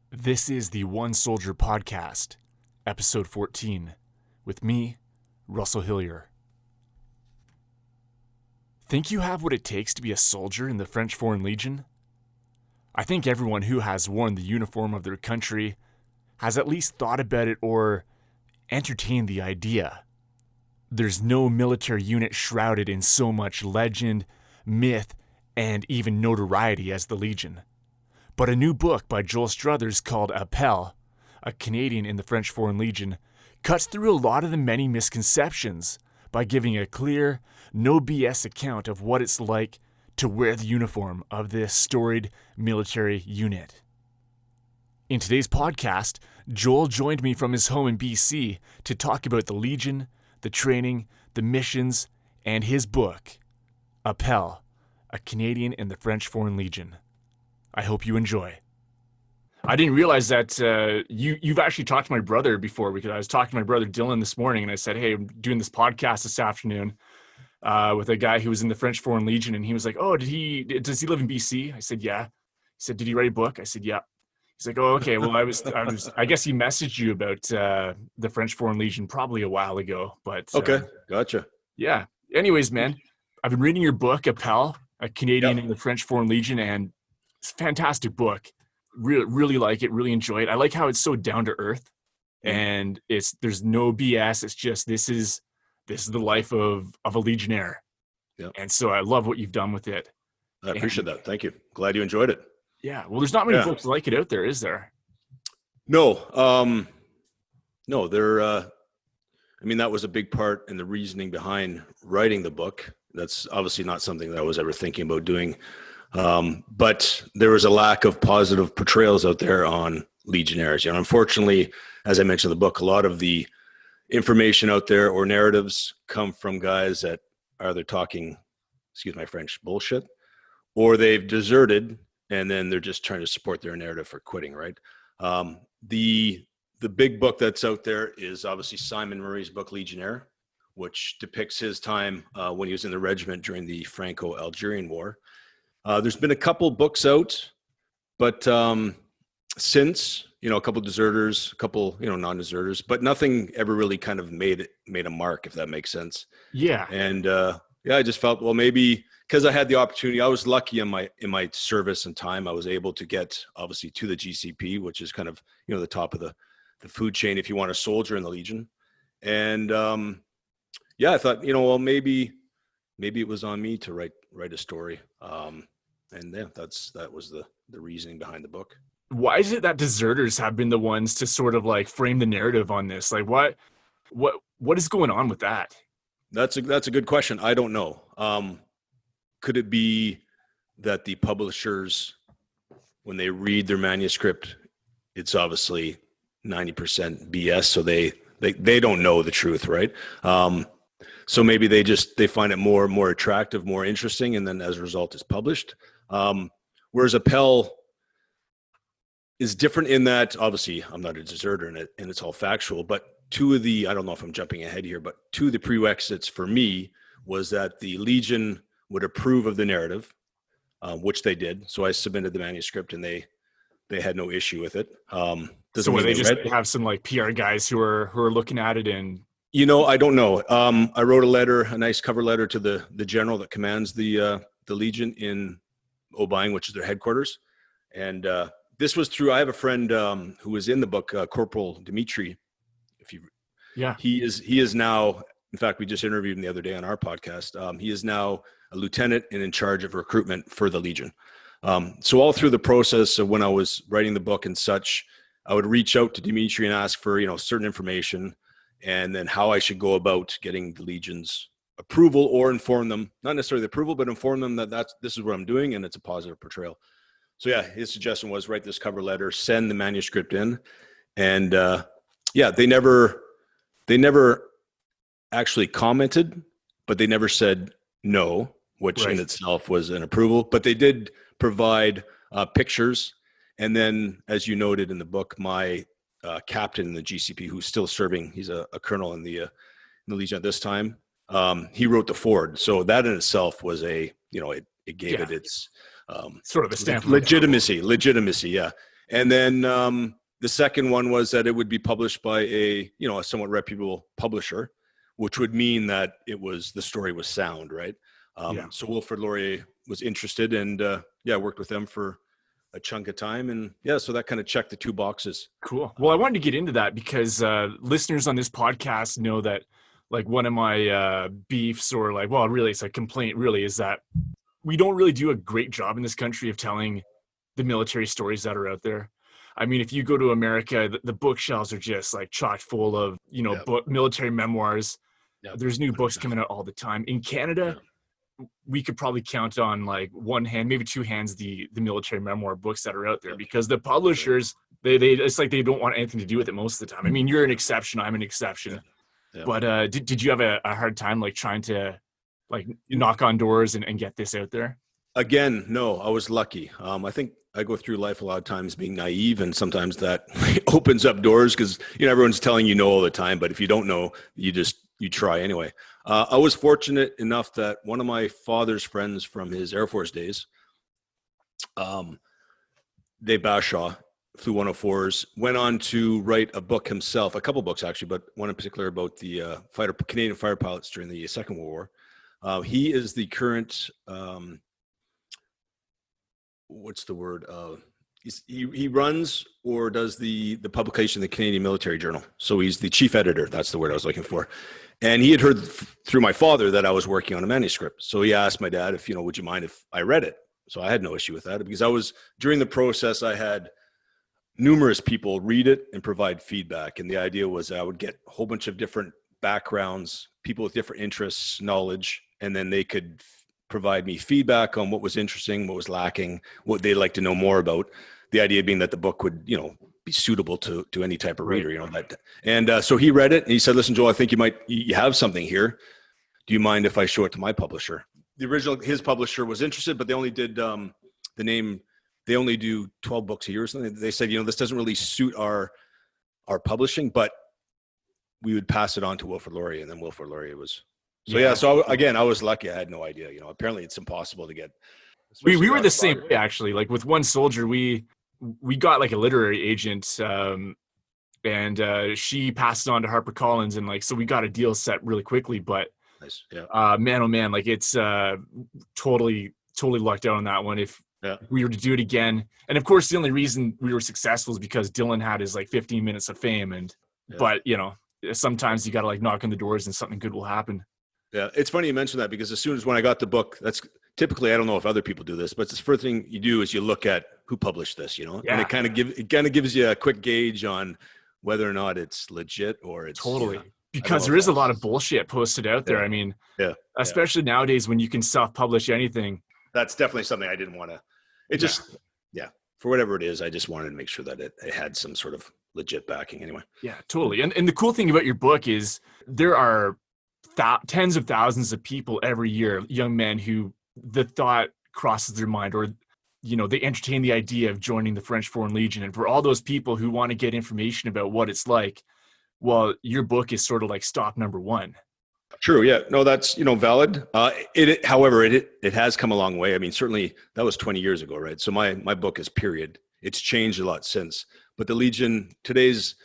This is the One Soldier Podcast, episode 14, with me, Russell Hillier. Think you have what it takes to be a soldier in the French Foreign Legion? I think everyone who has worn the uniform of their country has at least thought about it or entertained the idea. There's no military unit shrouded in so much legend, myth, and even notoriety as the Legion. But a new book by Joel Struthers called Appel, a Canadian in the French Foreign Legion, cuts through a lot of the many misconceptions by giving a clear, no BS account of what it's like to wear the uniform of this storied military unit. In today's podcast, Joel joined me from his home in BC to talk about the Legion, the training, the missions, and his book, Appel, a Canadian in the French Foreign Legion. I hope you enjoy. I didn't realize that you've actually talked to my brother before, because I was talking to my brother Dylan this morning, and I said, hey, I'm doing this podcast this afternoon with a guy who was in the French Foreign Legion, and he was like, oh, does he live in BC? I said, yeah. He said, did he write a book? I said, yeah. He's like, oh, okay. Well, I guess he messaged you about the French Foreign Legion probably a while ago, but okay, gotcha. Yeah. Anyways, man, I've been reading your book, Appel, a Canadian in the French Foreign Legion, and it's a fantastic book. Really like it. Really enjoy it. I like how it's so down to earth, and there's no BS. It's just this is the life of a Legionnaire. Yeah. And so I love what you've done with it. I appreciate that. Thank you. Glad you enjoyed it. Yeah. Well, there's not many books like it out there, is there? No. No, there. I mean, that was a big part in the reasoning behind writing the book. That's obviously not something that I was ever thinking about doing. But there was a lack of positive portrayals out there on Legionnaires. Unfortunately, as I mentioned in the book, a lot of the information out there or narratives come from guys that are either talking, excuse my French, bullshit, or they've deserted and then they're just trying to support their narrative for quitting, right? The big book that's out there is obviously Simon Murray's book, Legionnaire, which depicts his time when he was in the regiment during the Franco-Algerian War. There's been a couple books out, but since, a couple deserters, a couple, non-deserters, but nothing ever really kind of made a mark, if that makes sense. Yeah. And I just felt, well, maybe because I had the opportunity, I was lucky in my service and time, I was able to get obviously to the GCP, which is kind of, the top of the food chain if you want a soldier in the Legion. And I thought, well, maybe it was on me to write a story. And yeah, that was the reasoning behind the book. Why is it that deserters have been the ones to sort of like frame the narrative on this? Like what is going on with that? That's a good question. I don't know. Could it be that the publishers, when they read their manuscript, it's obviously 90% BS, so they don't know the truth, right? So maybe they find it more attractive, more interesting, and then as a result, it's published. Whereas Appel is different in that, obviously, I'm not a deserter in it, and it's all factual. But I don't know if I'm jumping ahead here, but two of the prerequisites for me was that the Legion would approve of the narrative, which they did. So I submitted the manuscript, and they had no issue with it. So they just have some like PR guys who are looking at it and. I don't know. I wrote a nice cover letter to the general that commands the Legion in Obiang, which is their headquarters. And this was through, I have a friend who was in the book, Corporal Dimitri. He is now, in fact, we just interviewed him the other day on our podcast. He is now a lieutenant and in charge of recruitment for the Legion. So all through the process of when I was writing the book and such, I would reach out to Dimitri and ask for, certain information, and then how I should go about getting the Legion's approval, or inform them, not necessarily the approval, but inform them that this is what I'm doing and it's a positive portrayal. So yeah, his suggestion was write this cover letter, send the manuscript in. And they never actually commented, but they never said no, which in itself was an approval. But they did provide pictures. And then, as you noted in the book, my captain in the GCP, who's still serving, he's a colonel in the Legion at this time, he wrote the foreword. So that in itself was it gave it its sort of a stamp of legitimacy. Yeah. And then the second one was that it would be published by a somewhat reputable publisher, which would mean that the story was sound, right? So Wilfrid Laurier was interested, and worked with them for a chunk of time, and so that kind of checked the two boxes. Cool. Well, I wanted to get into that because listeners on this podcast know that, like, one of my beefs, or like, well, really, it's a complaint, really, is that we don't really do a great job in this country of telling the military stories that are out there. I mean, if you go to America, the bookshelves are just like chock full of, military memoirs. There's new books coming out all the time. In Canada, we could probably count on like one hand, maybe two hands, the military memoir books that are out there, because the publishers, they it's like they don't want anything to do with it most of the time. I mean, you're an exception, I'm an exception. But did you have a hard time like trying to like knock on doors and get this out there? Again, no, I was lucky. I think I go through life a lot of times being naive, and sometimes that opens up doors because everyone's telling you no all the time. But if you don't know, you try anyway. I was fortunate enough that one of my father's friends from his Air Force days, Dave Bashaw, flew 104s, went on to write a book himself, a couple books actually, but one in particular about the Canadian fighter pilots during the Second World War. He is the current, what's the word? He runs or does the publication of the Canadian Military Journal. So he's the chief editor. That's the word I was looking for. And he had heard through my father that I was working on a manuscript. So he asked my dad if, would you mind if I read it? So I had no issue with that, because during the process, I had numerous people read it and provide feedback. And the idea was I would get a whole bunch of different backgrounds, people with different interests, knowledge, and then they could provide me feedback on what was interesting, what was lacking, what they'd like to know more about. The idea being that the book would, be suitable to any type of reader, so he read it and he said, "Listen, Joel, I think you have something here. Do you mind if I show it to my publisher?" His publisher was interested, but they only did they only do 12 books a year or something. They said, this doesn't really suit our publishing, but we would pass it on to Wilfrid Laurier, and then Wilfrid Laurier was. So I was lucky. I had no idea. Apparently it's impossible to get. We were the same way, actually. Like with One Soldier, we got like a literary agent, and she passed it on to HarperCollins, and like so we got a deal set really quickly. But nice. Yeah. Man, oh man, like it's totally lucked out on that one. If we were to do it again, and of course the only reason we were successful is because Dillon had his like 15 minutes of fame, and but sometimes you got to like knock on the doors and something good will happen. Yeah, it's funny you mention that, because as soon as when I got the book, that's typically, I don't know if other people do this, but the first thing you do is you look at who published this, and it kind of gives you a quick gauge on whether or not it's legit or it's totally because there is a lot of bullshit posted out there. I mean, especially nowadays when you can self-publish anything. That's definitely something I didn't want to. It just for whatever it is, I just wanted to make sure that it had some sort of legit backing anyway. Yeah, totally. And the cool thing about your book is there are tens of thousands of people every year, young men who the thought crosses their mind, or they entertain the idea of joining the French Foreign Legion. And for all those people who want to get information about what it's like, well, your book is sort of like stop number one. True. Yeah. No, that's, valid. However, it has come a long way. I mean, certainly that was 20 years ago, right? So my book is period. It's changed a lot since, but today's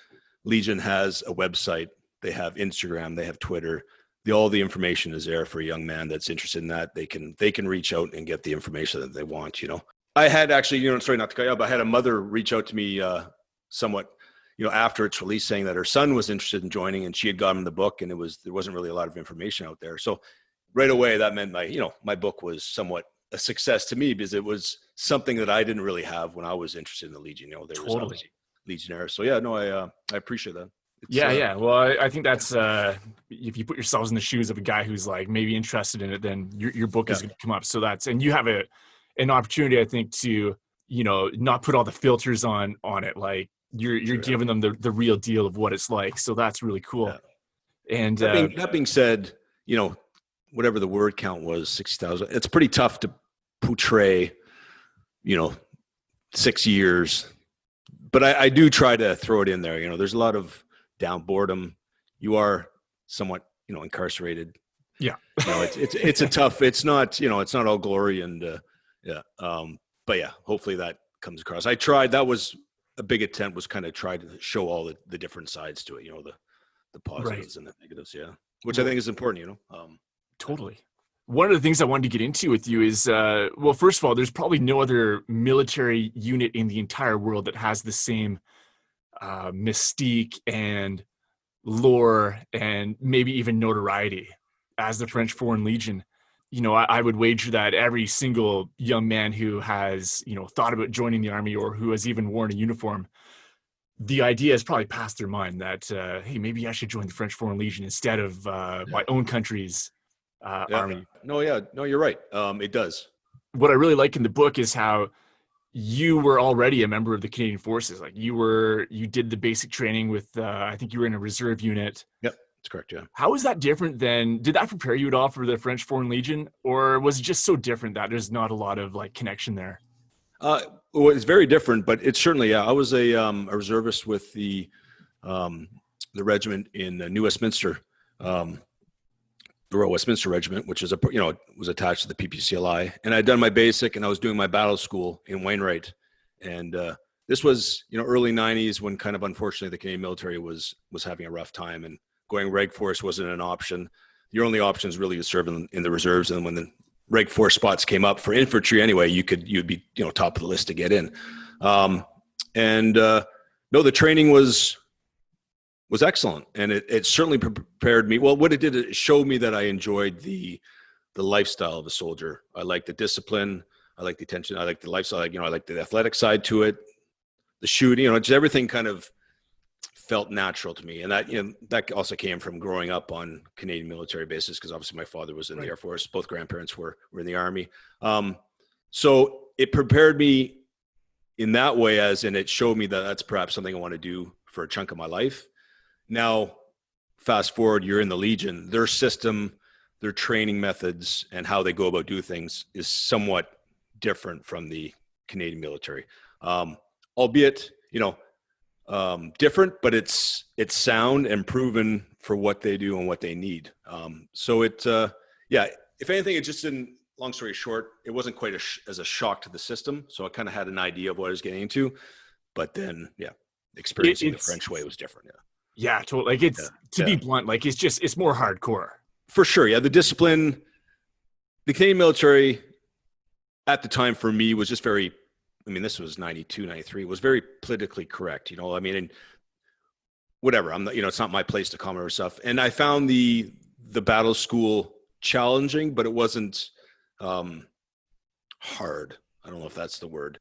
Legion has a website. They have Instagram, they have Twitter. All the information is there for a young man that's interested in that. They can reach out and get the information that they want. I had actually, sorry not to cut you off, but I had a mother reach out to me somewhat, after its release, saying that her son was interested in joining, and she had gotten the book, and there wasn't really a lot of information out there. So right away, that meant my book was somewhat a success to me, because it was something that I didn't really have when I was interested in the Legion. There was obviously Legionnaire. So I appreciate that. Well, I think that's if you put yourselves in the shoes of a guy who's like maybe interested in it, then your book is going to come up. So and you have an opportunity, I think, to not put all the filters on it. Like you're giving them the real deal of what it's like. So that's really cool. Yeah. And that being said, whatever the word count was, 60,000. It's pretty tough to portray, 6 years. But I do try to throw it in there. There's a lot of boredom. You are somewhat, incarcerated. Yeah. It's a tough, it's not all glory and, but yeah, hopefully that comes across. I tried, that was a big attempt was kind of try to show all the different sides to it, the Right. positives and the negatives. Yeah. Which I think is important, Totally. One of the things I wanted to get into with you is, well, first of all, there's probably no other military unit in the entire world that has the same mystique and lore and maybe even notoriety as the French Foreign Legion. I would wager that every single young man who has, thought about joining the army or who has even worn a uniform, the idea has probably passed their mind that, hey, maybe I should join the French Foreign Legion instead of my own country's Yeah. army. No, yeah. No, you're right. It does. What I really like in the book is how you were already a member of the Canadian Forces. Like you did the basic training with, I think you were in a reserve unit. Yep. That's correct. Yeah. How is that different did that prepare you at all for the French Foreign Legion, or was it just so different that there's not a lot of like connection there? Well, it's very different, but it's certainly, yeah. I was a reservist with the regiment in New Westminster, the Royal Westminster Regiment, which is was attached to the PPCLI, and I'd done my basic, and I was doing my battle school in Wainwright, and this was early '90s when kind of unfortunately the Canadian military was having a rough time, and going Reg Force wasn't an option. Your only option is really to serve in the reserves, and when the Reg Force spots came up for infantry anyway, you'd be top of the list to get in. No, the training was excellent, and it certainly prepared me. Well, what it did, it showed me that I enjoyed the lifestyle of a soldier. I like the discipline, I like the attention, I like the lifestyle, I like the athletic side to it, the shooting, just everything kind of felt natural to me. And that also came from growing up on Canadian military bases, because obviously my father was in the Air Force, both grandparents were in the Army. So it prepared me in that way, and it showed me that that's perhaps something I want to do for a chunk of my life. Now, fast forward, you're in the Legion. Their system, their training methods, and how they go about doing things is somewhat different from the Canadian military. Albeit, different, but it's sound and proven for what they do and what they need. So if anything, it just didn't, long story short, it wasn't quite as a shock to the system. So I kind of had an idea of what I was getting into, but then, experiencing the French way was different. Yeah, totally. Like to be blunt, like it's more hardcore. For sure. Yeah. The discipline, the Canadian military at the time for me was just very, this was 92, 93, was very politically correct, and whatever, I'm not, it's not my place to comment or stuff. And I found the battle school challenging, but it wasn't hard. I don't know if that's the word.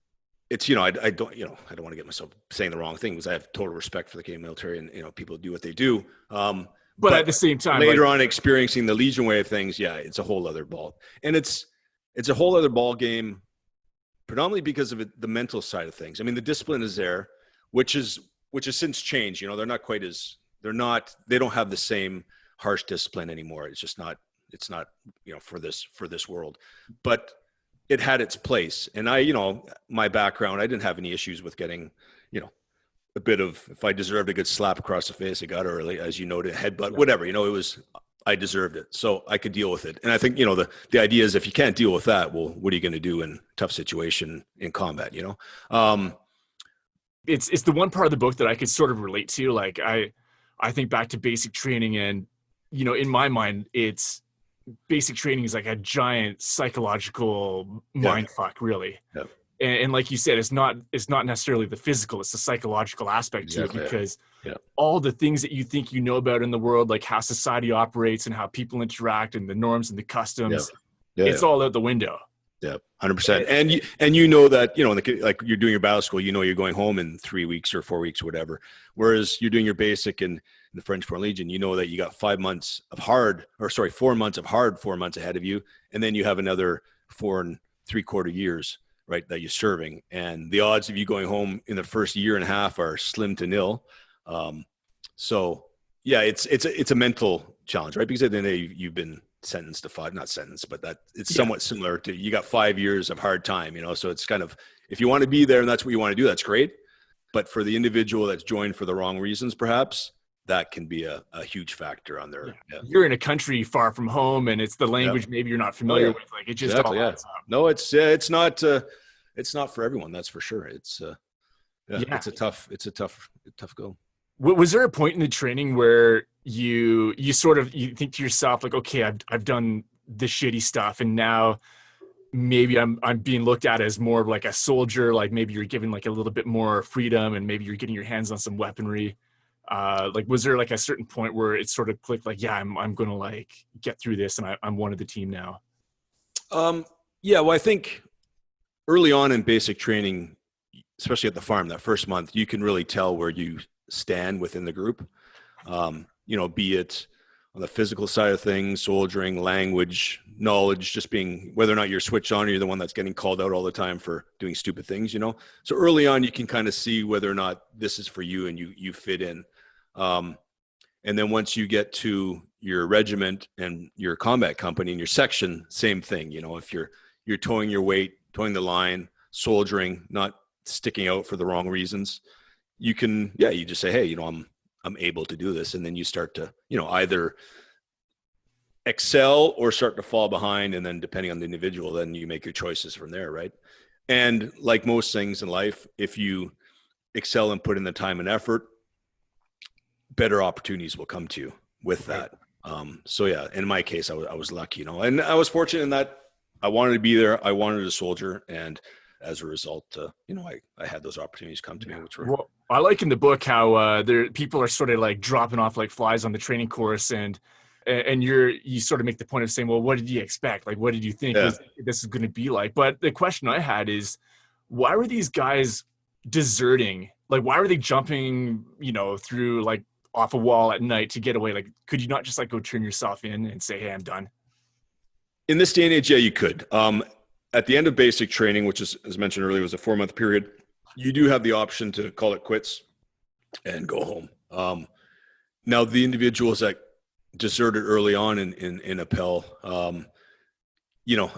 It's, I don't want to get myself saying the wrong thing, because I have total respect for the Canadian military, and, people do what they do. But at the same time, later on experiencing the Legion way of things, it's a whole other ball. And it's a whole other ball game, predominantly because of the mental side of things. The discipline is there, which has since changed. They're not quite as, they don't have the same harsh discipline anymore. It's not, for this world, but it had its place. And my background, I didn't have any issues with getting, a bit of, if I deserved a good slap across the face, I got it early, as you noted, headbutt, whatever, I deserved it. So I could deal with it. And I think, the idea is, if you can't deal with that, well, what are you going to do in a tough situation in combat, It's the one part of the book that I could sort of relate to. Like I think back to basic training, and, in my mind, it's basic training is like a giant psychological mind fuck, really. Yeah. And like you said, it's not necessarily the physical, it's the psychological aspect to it, because all the things that you think about in the world, like how society operates and how people interact and the norms and the customs, it's all out the window. Yeah, 100%. And you know that, like you're doing your battle school, you're going home in 3 weeks or 4 weeks or whatever. Whereas you're doing your basic in the French Foreign Legion, that you got 4 months of hard, 4 months ahead of you. And then you have another 4 3/4 years, right, that you're serving. And the odds of you going home in the first year and a half are slim to nil. So yeah, it's a mental challenge, right? Because at the end of the day, you've been sentenced to 5, not sentenced, but that it's somewhat similar to, you got 5 years of hard time, so it's kind of, if you want to be there and that's what you want to do, that's great. But for the individual that's joined for the wrong reasons, perhaps that can be a huge factor on their, You're in a country far from home, and it's the language maybe you're not familiar with. Like it just all adds up. No, it's not for everyone. That's for sure. It's Yeah, Yeah. it's a tough go. Was there a point in the training where you sort of you think to yourself like, okay, I've done the shitty stuff, and now maybe I'm being looked at as more of like a soldier, like maybe you're given like a little bit more freedom and maybe you're getting your hands on some weaponry. Like was there like a certain point where it sort of clicked like, yeah, I'm gonna like get through this and I'm one of the team now? Yeah, well, I think early on in basic training, especially at the farm, that first month, you can really tell where you stand within the group. Be it on the physical side of things, soldiering, language, knowledge, just being whether or not you're switched on or you're the one that's getting called out all the time for doing stupid things, So early on, you can kind of see whether or not this is for you and you fit in. And then once you get to your regiment and your combat company and your section, same thing. If you're towing your weight, towing the line, soldiering, not sticking out for the wrong reasons, you just say, hey, I'm able to do this. And then you start to, either excel or start to fall behind. And then depending on the individual, then you make your choices from there. Right. And like most things in life, if you excel and put in the time and effort, better opportunities will come to you with that. So yeah, in my case, I was lucky, and I was fortunate in that I wanted to be there. I wanted to soldier. And as a result, I had those opportunities come to me, which were. Well, I like in the book how people are sort of like dropping off like flies on the training course, and you sort of make the point of saying, well, what did you expect? Like, what did you think this is going to be like? But the question I had is, why were these guys deserting? Like, why were they jumping, through like off a wall at night to get away? Like, could you not just like go turn yourself in and say, hey, I'm done? In this day and age, yeah, you could. At the end of basic training, which is, as mentioned earlier, was a 4-month period, you do have the option to call it quits and go home. Now, the individuals that deserted early on in Appel,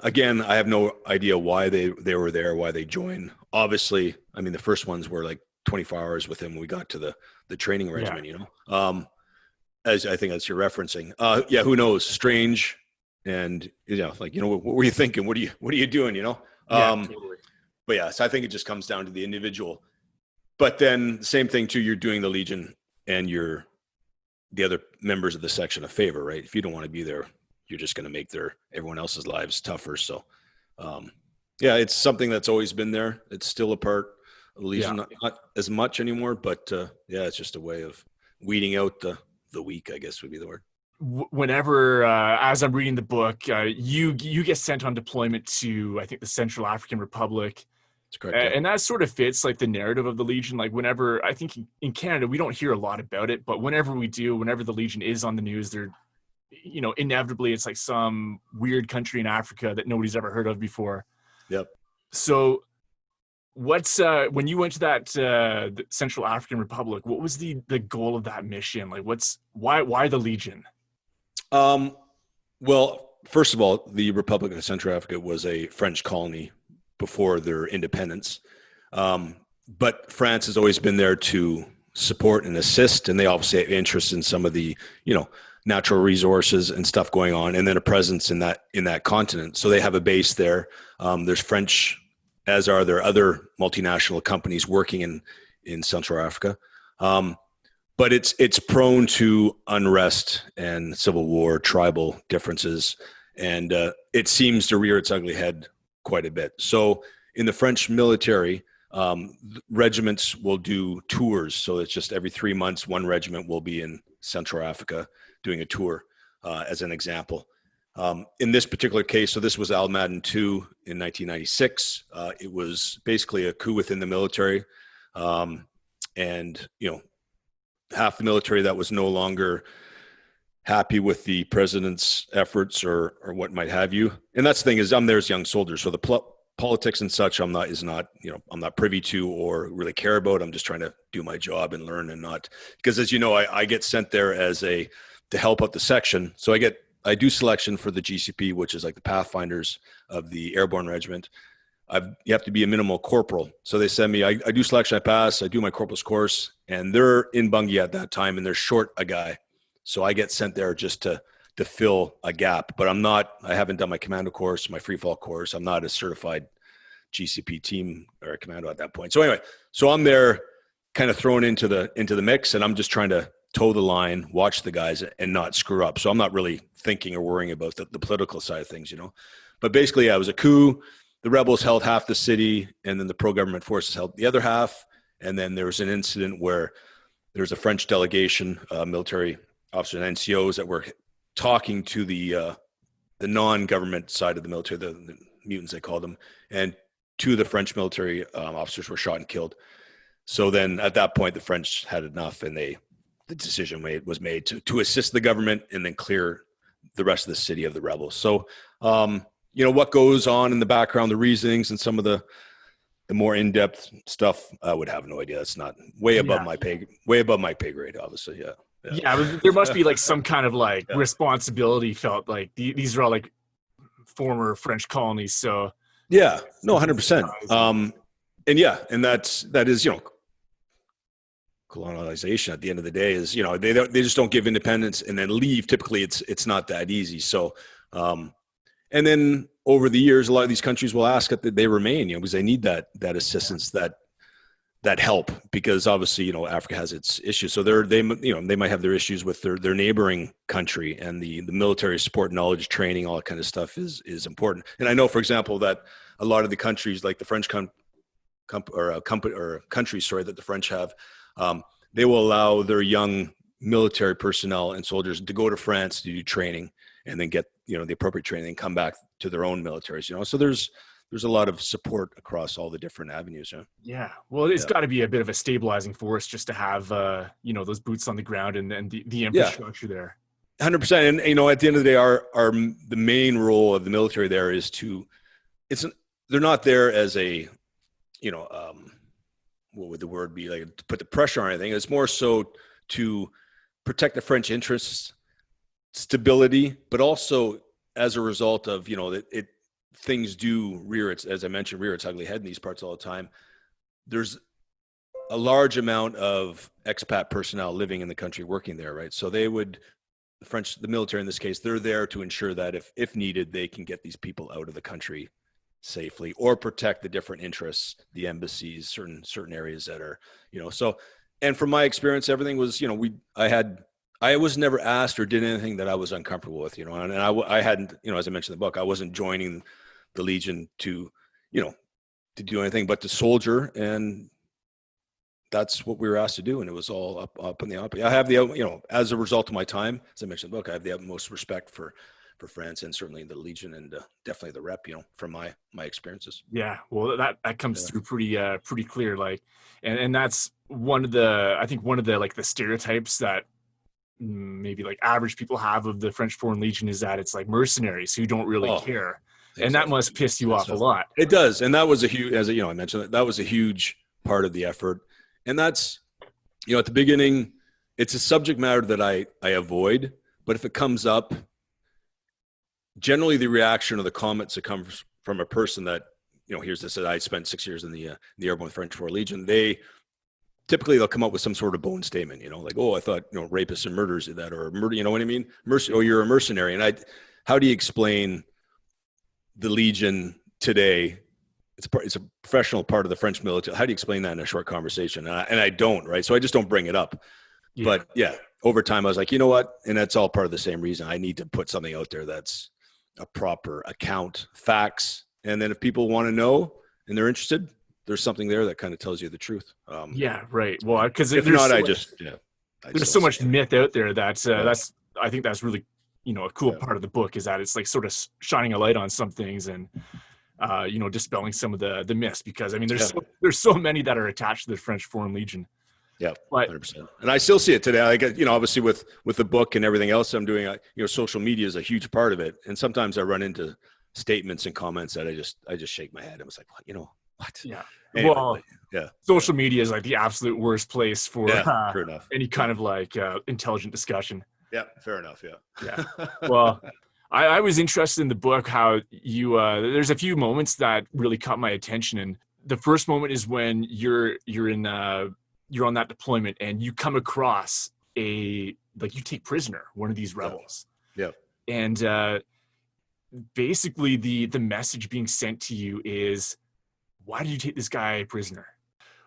again, I have no idea why they were there, why they joined. Obviously, I mean, the first ones were like 24 hours with him when we got to the training regimen, as I think as you're referencing. Who knows? Strange. And, what were you thinking? What are you doing? Totally. But yeah, so I think it just comes down to the individual. But then same thing too, you're doing the Legion and you're the other members of the section a favor, right? If you don't want to be there, you're just going to make everyone else's lives tougher. So, it's something that's always been there. It's still a part of the Legion, not as much anymore, but it's just a way of weeding out the weak, I guess would be the word. Whenever, as I'm reading the book, you get sent on deployment to, I think, the Central African Republic. That's correct. And that sort of fits like the narrative of the Legion. Like whenever, I think in Canada, we don't hear a lot about it, but whenever we do, whenever the Legion is on the news, they're, inevitably it's like some weird country in Africa that nobody's ever heard of before. Yep. So what's, when you went to that the Central African Republic, what was the goal of that mission? Like why the Legion? Well, first of all, the Republic of Central Africa was a French colony before their independence. But France has always been there to support and assist, and they obviously have interest in some of the, natural resources and stuff going on, and then a presence in that continent. So they have a base there. There's French, as are there other multinational companies working in Central Africa. But it's prone to unrest and civil war, tribal differences, and it seems to rear its ugly head quite a bit. So in the French military, regiments will do tours. So it's just every 3 months, one regiment will be in Central Africa doing a tour, as an example. In this particular case, so this was Al Madden 2 in 1996. It was basically a coup within the military. And, half the military that was no longer happy with the president's efforts or what might have you. And that's the thing is I'm there as young soldiers. So the politics and such, I'm not privy to or really care about. I'm just trying to do my job and learn and not, because as you know, I get sent there to help out the section. So I do selection for the GCP, which is like the Pathfinders of the Airborne Regiment. You have to be a minimal corporal. So they send me, I do selection, I pass, I do my corporal's course, and they're in Bungie at that time and they're short a guy. So I get sent there just to fill a gap, but I haven't done my commando course, my free fall course. I'm not a certified GCP team or commando at that point. So anyway, so I'm there kind of thrown into the mix, and I'm just trying to toe the line, watch the guys, and not screw up. So I'm not really thinking or worrying about the political side of things, But basically, it was a coup. The rebels held half the city, and then the pro-government forces held the other half. And then there was an incident where there was a French delegation, military officers and NCOs that were talking to the non-government side of the military, the mutants they called them, and two of the French military officers were shot and killed. So then at that point, the French had enough, and the decision was made to assist the government and then clear the rest of the city of the rebels. So, what goes on in the background, the reasonings, and some of the more in-depth stuff, I would have no idea. It's not way above my pay grade, obviously. Yeah, but there must be like some kind of like responsibility felt, like these are all like former French colonies. So yeah, no, 100%. And that is, colonization at the end of the day is, they just don't give independence and then leave. Typically it's not that easy. So, and then over the years, a lot of these countries will ask that they remain, because they need that assistance, that help, because obviously, Africa has its issues. So they might have their issues with their neighboring country, and the military support, knowledge, training, all that kind of stuff is important. And I know, for example, that a lot of the countries, like the French countries, that the French have, they will allow their young military personnel and soldiers to go to France to do training and then get, the appropriate training and come back to their own militaries, so there's a lot of support across all the different avenues. Yeah. Well, it's got to be a bit of a stabilizing force just to have, those boots on the ground and the infrastructure there. 100%. And, at the end of the day, the main role of the military there is they're not there as a, what would the word be, like, to put the pressure on anything. It's more so to protect the French interests, stability, but also as a result of, things do rear its ugly head in these parts all the time. There's a large amount of expat personnel living in the country, working there, right? So the military in this case, they're there to ensure that if needed, they can get these people out of the country safely, or protect the different interests, the embassies, certain areas that are, so. And from my experience, everything was, I was never asked or did anything that I was uncomfortable with, and I hadn't, as I mentioned in the book, I wasn't joining the Legion to do anything but to soldier, and that's what we were asked to do, and it was all up in the up. I have as a result of my time, as I mentioned in the book, I have the utmost respect for France, and certainly the Legion, and definitely the rep, from my experiences. Yeah, well, that comes through pretty clear, like, and that's one of the like the stereotypes that maybe like average people have of the French Foreign Legion is that it's like mercenaries who don't really care. Exactly. And that must piss you off a lot. It does. And that was a huge, as I mentioned, that was a huge part of the effort. And that's, at the beginning, it's a subject matter that I avoid, but if it comes up, generally the reaction or the comments that comes from a person that, here's this, that I spent 6 years in the Airborne French Foreign Legion, they'll come up with some sort of bone statement, like, oh, I thought, rapists and murderers did that, or murder, you know what I mean? Or you're a mercenary. And how do you explain the Legion today? It's a professional part of the French military. How do you explain that in a short conversation? And I don't, right? So I just don't bring it up. Yeah. But yeah, over time I was like, you know what? And that's all part of the same reason. I need to put something out there that's a proper account, facts. And then if people want to know and they're interested, there's something there that kind of tells you the truth. Yeah, right. Well, because if not, there's so much myth out there that's I think that's really, a cool part of the book, is that it's like sort of shining a light on some things and, dispelling some of the myths, because I mean, there's so many that are attached to the French Foreign Legion. Yeah, 100%. And I still see it today. Like, obviously with the book and everything else I'm doing, social media is a huge part of it. And sometimes I run into statements and comments that I just shake my head. I was like, what? Yeah. Anyway, well, social media is like the absolute worst place for any kind of like intelligent discussion. Yeah, fair enough. Yeah. Well, I was interested in the book how you there's a few moments that really caught my attention, and the first moment is when you're on that deployment and you come across you take prisoner one of these rebels. Yeah. And basically the message being sent to you is why did you take this guy prisoner?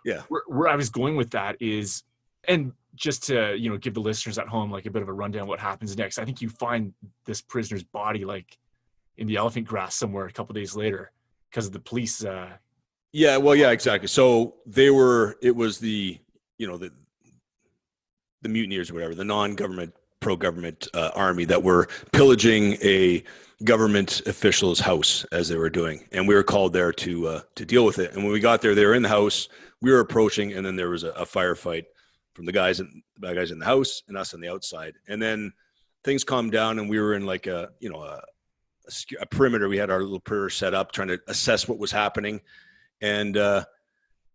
Yeah. Where I was going with that is, and just to, give the listeners at home like a bit of a rundown of what happens next. I think you find this prisoner's body like in the elephant grass somewhere a couple of days later because of the police. Yeah. Well, yeah, exactly. So it was the mutineers or whatever, the non-government, pro-government army that were pillaging a government official's house as they were doing. And we were called there to deal with it. And when we got there, they were in the house, we were approaching, and then there was a firefight from the guys in the house and us on the outside. And then things calmed down, and we were in like a perimeter. We had our little perimeter set up, trying to assess what was happening. And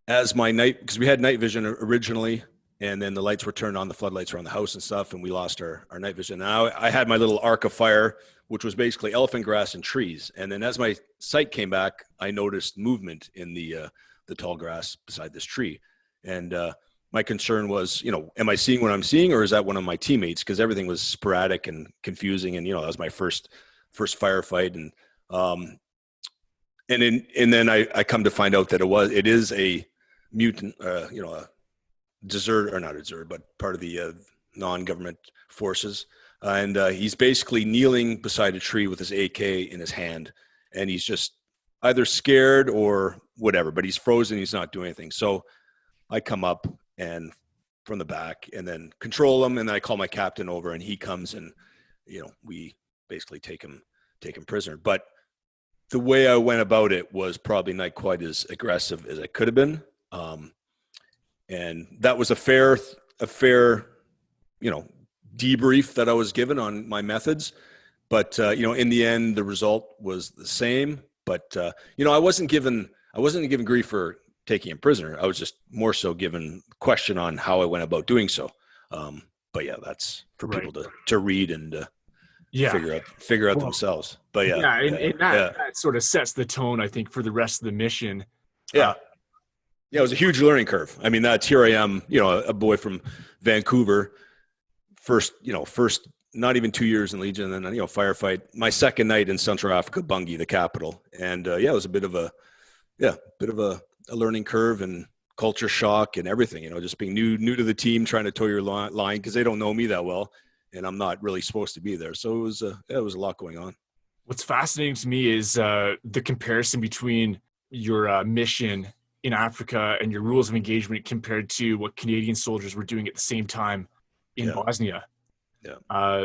because we had night vision originally, and then the lights were turned on, the floodlights around the house and stuff, and we lost our night vision. Now I had my little arc of fire, which was basically elephant grass and trees. And then as my sight came back, I noticed movement in the tall grass beside this tree. And my concern was, am I seeing what I'm seeing, or is that one of my teammates? Because everything was sporadic and confusing, and that was my first firefight, and then I come to find out that it is a mutant, a desert, or not a desert, but part of the non-government forces, and he's basically kneeling beside a tree with his AK in his hand, and he's just either scared or whatever, but he's frozen. He's not doing anything. So I come up and from the back and then control him. And then I call my captain over, and he comes, and, we basically take him prisoner. But the way I went about it was probably not quite as aggressive as I could have been. And that was a fair, debrief that I was given on my methods. But, in the end, the result was the same. But, I wasn't given grief for taking him prisoner. I was just more so given question on how I went about doing so. But yeah, that's for people to read and figure out themselves. But that sort of sets the tone, I think, for the rest of the mission. Yeah. It was a huge learning curve. I mean, here I am, a boy from Vancouver, first, not even 2 years in Legion, and then, firefight. My second night in Central Africa, Bangui, the capital. And it was a bit of a learning curve and culture shock and everything, just being new to the team, trying to toe your line because they don't know me that well, and I'm not really supposed to be there. So it was a lot going on. What's fascinating to me is the comparison between your mission in Africa and your rules of engagement compared to what Canadian soldiers were doing at the same time in Bosnia. Yeah.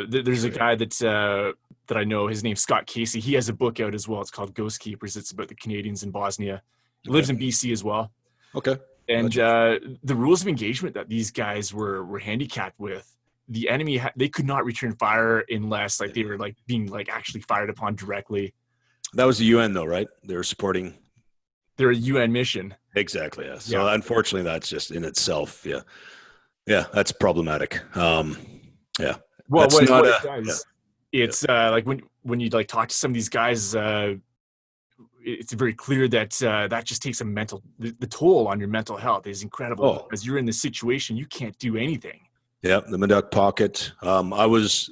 There's a guy that I know. His name's Scott Casey. He has a book out as well. It's called Ghost Keepers. It's about the Canadians in Bosnia. He lives in BC as well. Okay. And the rules of engagement that these guys were handicapped with, the enemy, they could not return fire unless they were being actually fired upon directly. That was the UN though, right? They were supporting. They're a UN mission. Exactly. Yeah. So unfortunately, that's just in itself. Yeah. Yeah. That's problematic. Yeah. Well, that's it's when you talk to some of these guys, it's very clear that that just takes the toll on your mental health is incredible because you're in this situation, you can't do anything. Yeah. The Medoc Pocket. I was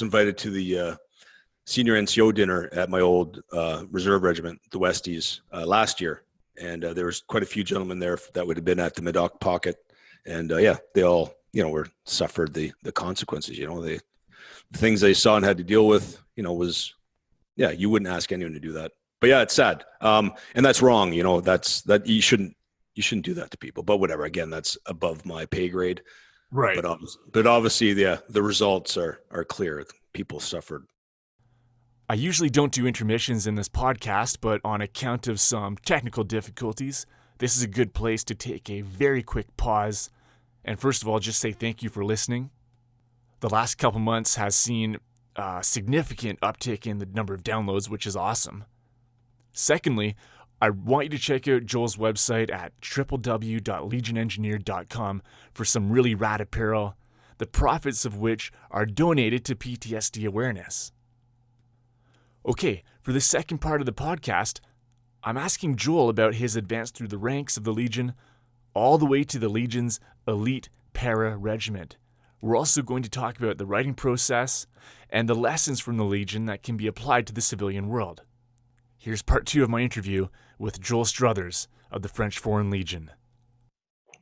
invited to the senior NCO dinner at my old reserve regiment, the Westies, last year. And there was quite a few gentlemen there that would have been at the Medoc Pocket. And they all, were suffered the consequences, the things they saw and had to deal with, was, you wouldn't ask anyone to do that. But it's sad. And that's wrong. That you shouldn't do that to people, but whatever, again, that's above my pay grade. Right. But obviously, the results are clear. People suffered. I usually don't do intermissions in this podcast, but on account of some technical difficulties, this is a good place to take a very quick pause. And first of all, just say thank you for listening. The last couple months has seen a significant uptick in the number of downloads, which is awesome. Secondly, I want you to check out Joel's website at www.legionengineer.com for some really rad apparel, the profits of which are donated to PTSD awareness. Okay, for the second part of the podcast, I'm asking Joel about his advance through the ranks of the Legion, all the way to the Legion's elite para regiment. We're also going to talk about the writing process and the lessons from the Legion that can be applied to the civilian world. Here's part 2 of my interview with Joel Struthers of the French Foreign Legion.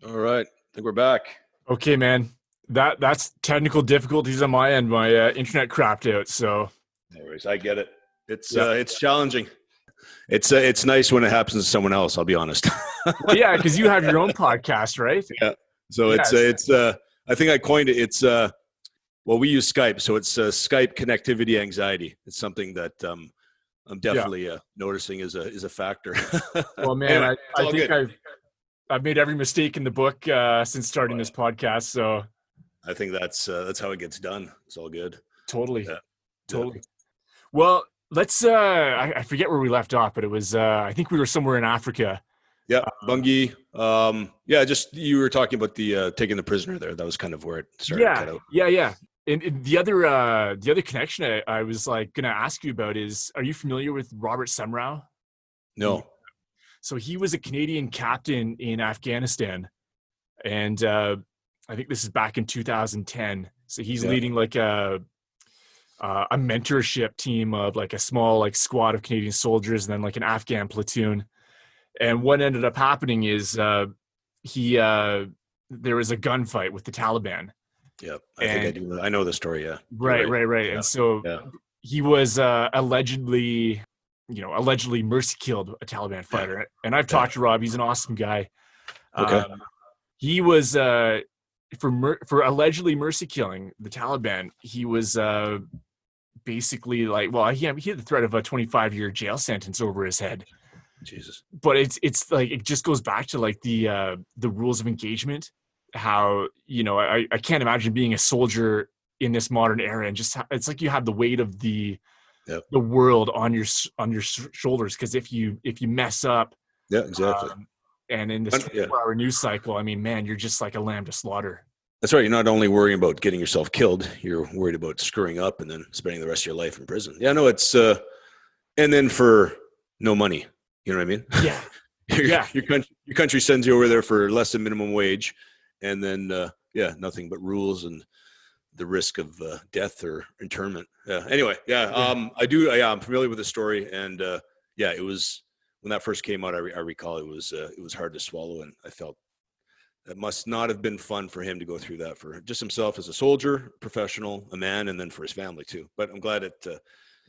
All right, I think we're back. Okay, man. That's technical difficulties on my end. My internet crapped out, so. No worries, I get it. It's Yeah. it's challenging. It's nice when it happens to someone else. I'll be honest. Well, yeah, because you have your own podcast, right? Yeah. So Yes. it's I think I coined it. It's well, we use Skype, so it's Skype connectivity anxiety. It's something that I'm definitely noticing is a factor. Well, man, Anyway, I think I've made every mistake in the book since starting this podcast. So I think that's how it gets done. It's all good. totally. Yeah. Totally. Well, let's I forget where we left off, but it was I think we were somewhere in Africa. Yeah, Bungie. Just you were talking about the taking the prisoner there. That was kind of where it started. Yeah. And the other connection I was like gonna ask you about is, are you familiar with Robert Sumrall? No. So he was a Canadian captain in Afghanistan, and I think this is back in 2010. So he's leading like a mentorship team of like a small like squad of Canadian soldiers and then like an Afghan platoon. And what ended up happening is there was a gunfight with the Taliban. Yeah, I think I do. I know the story. Yeah. Right. Yeah. And so he was allegedly mercy killed a Taliban fighter. Yeah. And I've talked to Rob. He's an awesome guy. Okay. He was for allegedly mercy killing the Taliban. He was basically like, well, he had the threat of a 25-year jail sentence over his head. Jesus. But it's like, it just goes back to like the rules of engagement. How, I can't imagine being a soldier in this modern era, and just it's like you have the weight of the world on your shoulders, because if you mess up, exactly. And in this 24-hour news cycle, I mean, man, you're just like a lamb to slaughter. That's right. You're not only worrying about getting yourself killed, you're worried about screwing up and then spending the rest of your life in prison. Yeah, no, it's and then for no money. You know what I mean? Yeah. Your country sends you over there for less than minimum wage, and then nothing but rules and the risk of death or internment. Anyway, I'm familiar with the story, and it was when that first came out. I recall it was hard to swallow, and I felt that must not have been fun for him to go through that, for just himself as a soldier, professional, a man, and then for his family too. But I'm glad it.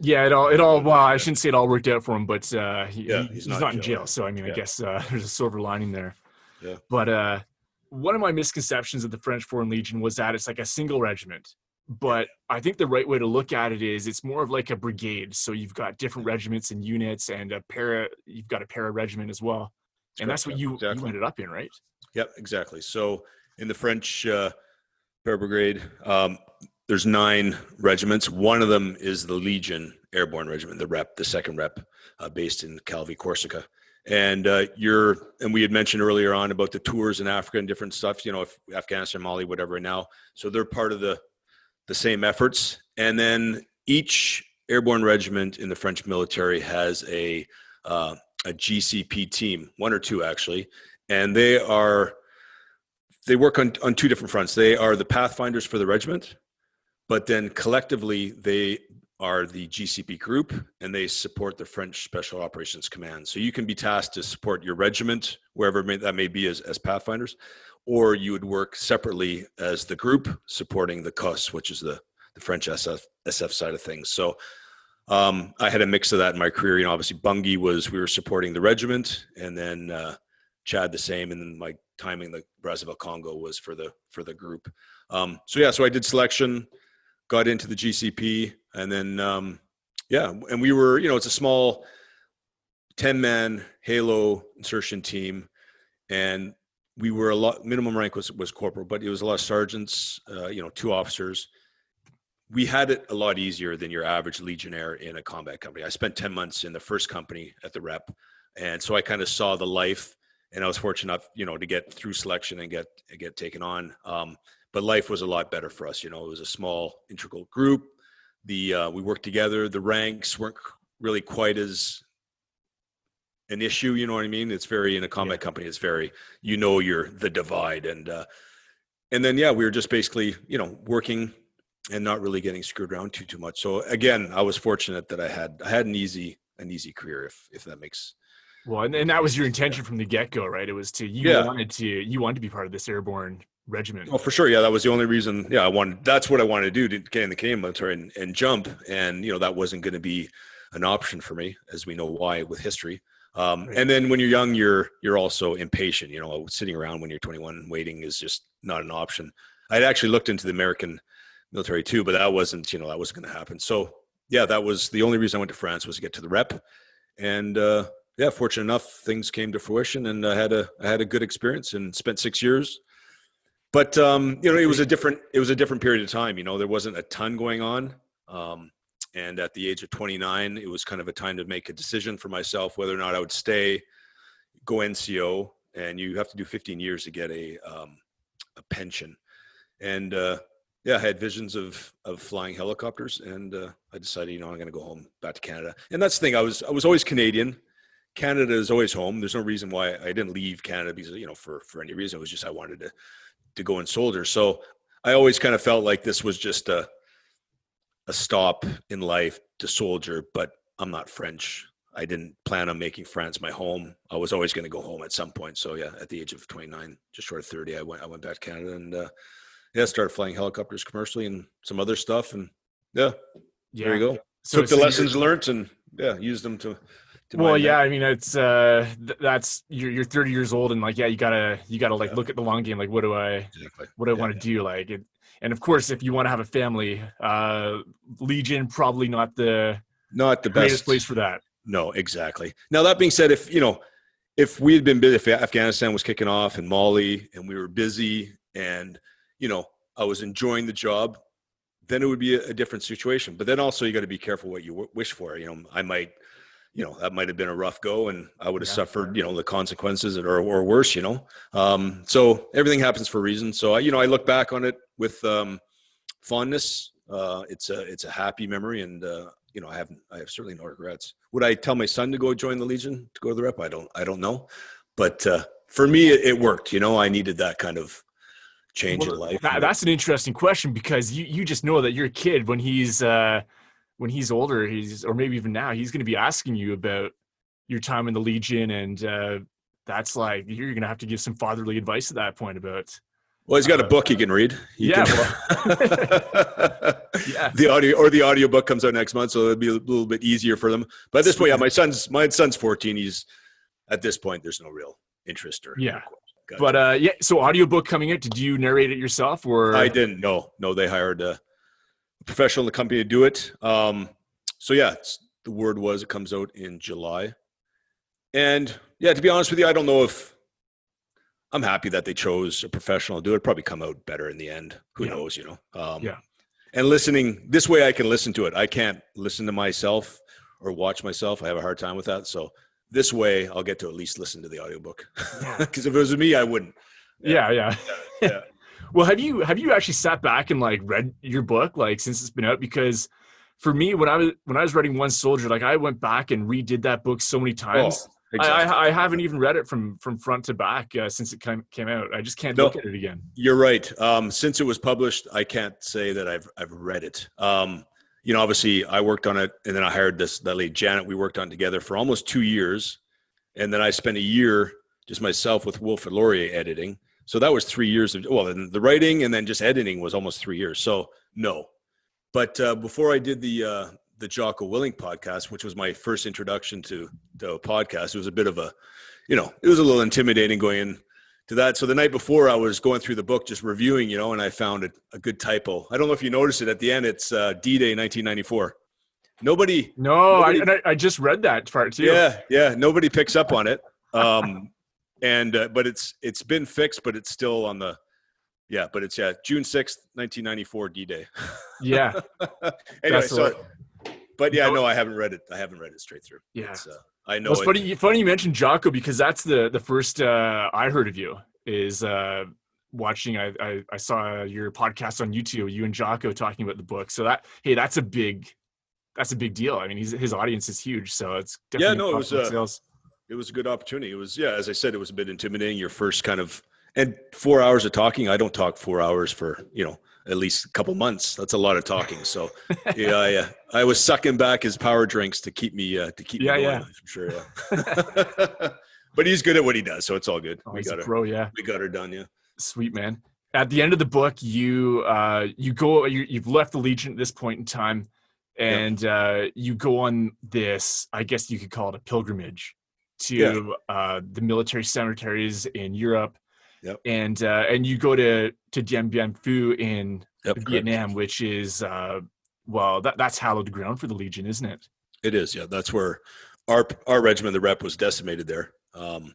It all. Well, I shouldn't say it all worked out for him, but he's not in jail. So I mean, I guess there's a silver lining there. Yeah. But one of my misconceptions of the French Foreign Legion was that it's like a single regiment. But I think the right way to look at it is it's more of like a brigade. So you've got different regiments and units, and you've got a para regiment as well. And that's what you ended up in, right? Yep, exactly. So in the French para brigade, there's 9 regiments. One of them is the Legion Airborne Regiment, the second rep, based in Calvi, Corsica. And we had mentioned earlier on about the tours in Africa and different stuff, if Afghanistan, Mali, whatever now. So they're part of the same efforts. And then each airborne regiment in the French military has a GCP team, 1 or 2 actually. And they work on 2 different fronts. They are the pathfinders for the regiment, but then collectively they are the GCP group, and they support the French Special Operations Command. So you can be tasked to support your regiment, wherever that may be, as pathfinders, or you would work separately as the group supporting the COS, which is the French SF side of things. So I had a mix of that in my career. Obviously Bungie we were supporting the regiment, and then Chad the same, and then my time in the Brazzaville Congo was for the group. So I did selection, got into the GCP, and then and we were, it's a small 10-man Halo insertion team, and we were a lot. Minimum rank was corporal, but it was a lot of sergeants, 2 officers. We had it a lot easier than your average legionnaire in a combat company. I spent 10 months in the first company at the rep, and so I kind of saw the life. And I was fortunate enough, to get through selection and get taken on. But life was a lot better for us. It was a small, integral group. We worked together. The ranks weren't really quite as an issue. You know what I mean? It's very, in a combat company, it's very, you're the divide. And then, we were just basically, working and not really getting screwed around too much. So again, I was fortunate that I had an easy career, if that makes Well, and that was your intention from the get-go, right? It was Yeah. you wanted to be part of this airborne regiment. Oh, for sure. Yeah, that was the only reason. Yeah, that's what I wanted to do, to get in the Canadian military and jump. And that wasn't going to be an option for me, as we know why with history. Right. And then when you're young, you're also impatient. Sitting around when you're 21 waiting is just not an option. I'd actually looked into the American military too, but that wasn't going to happen. So yeah, that was the only reason I went to France, was to get to the rep. And yeah, fortunate enough, things came to fruition, and I had a good experience and spent 6 years. But it was a different period of time. There wasn't a ton going on. And at the age of 29, it was kind of a time to make a decision for myself whether or not I would go NCO, and you have to do 15 years to get a pension. And yeah, I had visions of flying helicopters, and I decided, I'm going to go home back to Canada. And that's the thing. I was always Canadian. Canada is always home. There's no reason why I didn't leave Canada because, for any reason. It was just I wanted to go and soldier. So I always kind of felt like this was just a stop in life to soldier, but I'm not French. I didn't plan on making France my home. I was always going to go home at some point. So yeah, at the age of 29, just short of 30, I went back to Canada, and yeah, started flying helicopters commercially and some other stuff. And yeah, there you go. So took the lessons learned and used them to well, yeah, I mean, it's that's you're 30 years old, and like, yeah, you gotta like look at the long game. Like, what do I want to do? Like, and of course, if you want to have a family, Legion probably not the best place for that. No, exactly. Now that being said, if we had been busy, if Afghanistan was kicking off and Mali, and we were busy, and I was enjoying the job, then it would be a different situation. But then also you got to be careful what you wish for. I might. That might have been a rough go, and I would have suffered, the consequences or worse, so everything happens for a reason. So I look back on it with fondness. It's a happy memory, and I have certainly no regrets. Would I tell my son to go join the Legion, to go to the rep? I don't know, but for me, it worked. I needed that kind of change in life. That's an interesting question, because you just know that your kid, when he's older, or maybe even now, he's going to be asking you about your time in the Legion, and that's like, you're going to have to give some fatherly advice at that point about. Well, he's got a book he can read. Yeah. The audio book comes out next month, so it'll be a little bit easier for them. But at this point, yeah, my son's 14. He's at this point, there's no real interest or yeah. But yeah, so audiobook coming out. Did you narrate it yourself, or? I didn't. No, they hired a professional in the company to do it. So yeah, the word was it comes out in July. And yeah, to be honest with you, I don't know if I'm happy that they chose a professional to do it. It'd probably come out better in the end. Who knows, yeah. And listening this way, I can listen to it. I can't listen to myself or watch myself. I have a hard time with that. So this way I'll get to at least listen to the audiobook. Because if it was me, I wouldn't. Yeah. Well, have you actually sat back and like read your book, like, since it's been out? Because for me, when I was writing One Soldier, like, I went back and redid that book so many times. Oh, exactly. I haven't even read it from front to back since it came out. I just can't look at it again. You're right. Since it was published, I can't say that I've read it. Obviously I worked on it, and then I hired that lady Janet. We worked on it together for almost 2 years, and then I spent a year just myself with Wolf and Laurier editing. So that was 3 years of, the writing and then just editing was almost 3 years. So no, but before I did the Jocko Willink podcast, which was my first introduction to a podcast, it was a bit of a, it was a little intimidating going into that. So the night before, I was going through the book, just reviewing, and I found a good typo. I don't know if you noticed it at the end. It's D-Day 1994. Nobody. I just read that part too. Yeah. Nobody picks up on it. But it's been fixed, but it's still on the, but it's June 6th, 1994 D-Day. Yeah. Anyway, but yeah, no, I haven't read it. I haven't read it straight through. Yeah. I know. Well, it's funny you mentioned Jocko, because that's the first I heard of you is watching. I saw your podcast on YouTube, you and Jocko talking about the book. So that's a big deal. I mean, his audience is huge, so it's definitely it was a good opportunity. It was, as I said, it was a bit intimidating. Your first kind of, and 4 hours of talking. I don't talk 4 hours for, at least a couple months. That's a lot of talking. So yeah, I was sucking back his power drinks to keep me Yeah, going. yeah. I'm sure. Yeah. But he's good at what he does, so it's all good. Oh, he's a pro, yeah. We got her done. Yeah. Sweet, man. At the end of the book, you've left the Legion at this point in time, and you go on this, I guess you could call it a pilgrimage to the military cemeteries in Europe. Yep. And you go to Dien Bien Phu in Vietnam, correct. which is that's hallowed ground for the Legion, isn't it? It is, yeah. That's where our regiment, the Rep, was decimated there. And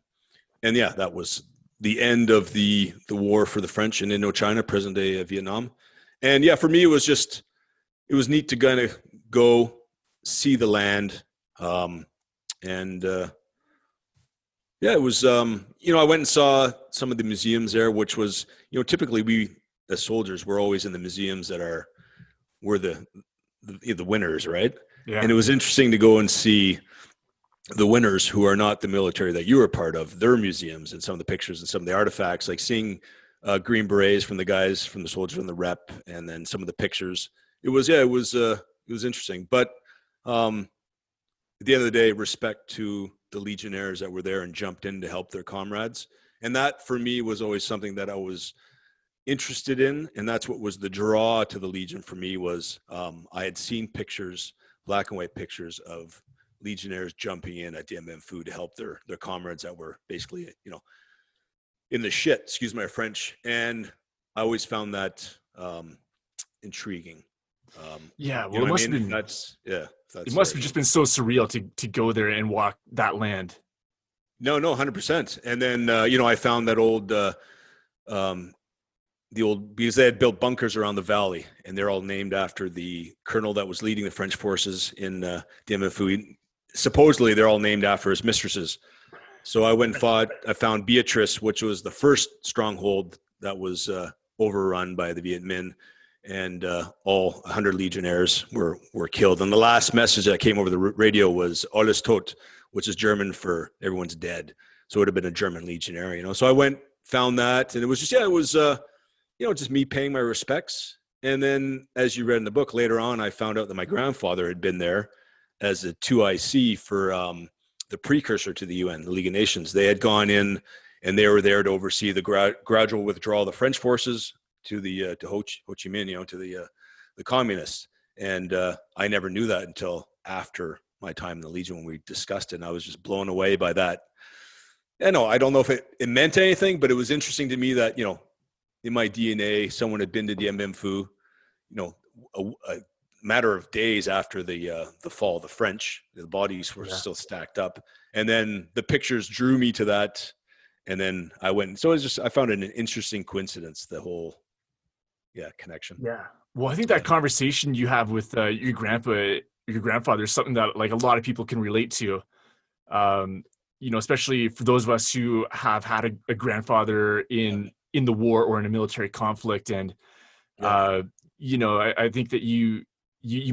yeah, that was the end of the war for the French in Indochina, present day Vietnam. And yeah, for me, it was neat to kind of go see the land. It was, I went and saw some of the museums there, which was, typically we as soldiers, we're always in the museums that were the winners, right? Yeah. And it was interesting to go and see the winners who are not the military that you were part of, their museums and some of the pictures and some of the artifacts, like seeing green berets from the guys, from the soldiers and the Rep, and then some of the pictures. It was interesting. But at the end of the day, respect to the Legionnaires that were there and jumped in to help their comrades. And that for me was always something that I was interested in. And that's what was the draw to the Legion for me was I had seen pictures, black and white pictures of Legionnaires jumping in at Dien Bien Phu to help their comrades that were basically, in the shit, excuse my French. And I always found that intriguing. It must have been. It must have just been so surreal to go there and walk that land. No, 100%. And then I found that old because they had built bunkers around the valley, and they're all named after the colonel that was leading the French forces in Dien Bien Phu. Supposedly, they're all named after his mistresses. So I went and fought. I found Beatrice, which was the first stronghold that was overrun by the Viet Minh, and all 100 Legionnaires were killed. And the last message that came over the radio was "Alles tot," which is German for "everyone's dead." So it would have been a German Legionnaire, So I went, found that, and it was just just me paying my respects. And then, as you read in the book later on, I found out that my grandfather had been there as a 2IC for the precursor to the UN, the League of Nations. They had gone in, and they were there to oversee the gradual withdrawal of the French forces to the to Ho Chi Minh, to the communists. And I never knew that until after my time in the Legion when we discussed it. And I was just blown away by that. I don't know if it meant anything, but it was interesting to me that in my DNA, someone had been to Dien Bien Phu, a matter of days after the fall of the French. The bodies were still stacked up, and then the pictures drew me to that, and then I went. So I found it an interesting coincidence, the whole connection. Yeah. Well, I think that conversation you have with your grandfather is something that like a lot of people can relate to. Especially for those of us who have had a grandfather in the war or in a military conflict. And, I think that you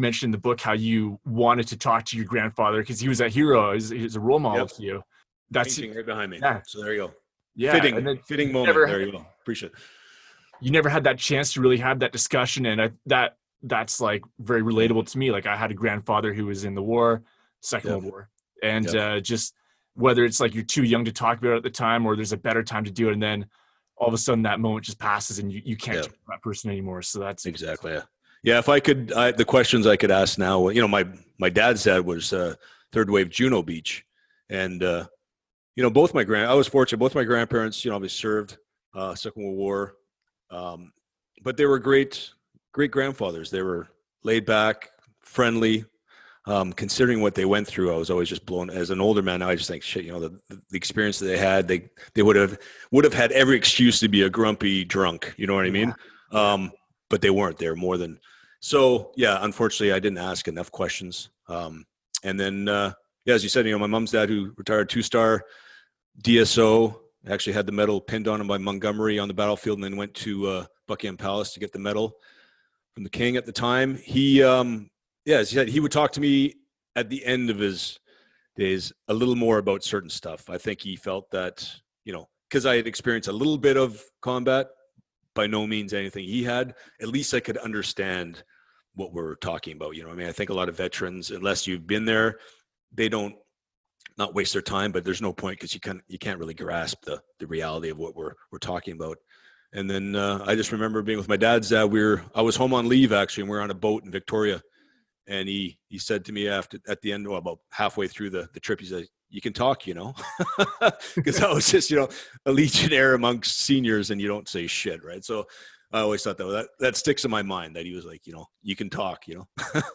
mentioned in the book how you wanted to talk to your grandfather because he was a hero, he's a role model to you. That's painting right behind me. Yeah. So there you go. Yeah. Fitting moment. There you go. Appreciate it. You never had that chance to really have that discussion. And that's like very relatable to me. Like I had a grandfather who was in the war, Second World War. And just whether it's like you're too young to talk about it at the time or there's a better time to do it. And then all of a sudden that moment just passes and you can't talk to that person anymore. So that's exactly. Yeah. If I could, the questions I could ask now, my dad's dad was third wave Juno Beach. And, I was fortunate. Both my grandparents, obviously served Second World War. But they were great grandfathers. They were laid back, friendly. Considering what they went through, I was always just blown. As an older man now, I just think, shit, the experience that they had, they would have had every excuse to be a grumpy drunk. You know what I mean? But they weren't. They were more than. So yeah, unfortunately, I didn't ask enough questions. And then as you said, my mom's dad, who retired 2-star DSO, actually had the medal pinned on him by Montgomery on the battlefield, and then went to Buckingham Palace to get the medal from the king at the time. He as he said, he would talk to me at the end of his days a little more about certain stuff. I think he felt that, because I had experienced a little bit of combat by no means anything he had. At least I could understand what we're talking about. I mean, I think a lot of veterans, unless you've been there, they don't not waste their time, but there's no point because you can't really grasp the reality of what we're talking about. And then I just remember being with my dad's dad. I was home on leave actually, and we were on a boat in Victoria. And he said to me at the end, about halfway through the trip, he said, "You can talk, because I was just, a legionnaire amongst seniors, and you don't say shit, right?" So I always thought that sticks in my mind that he was like, you can talk,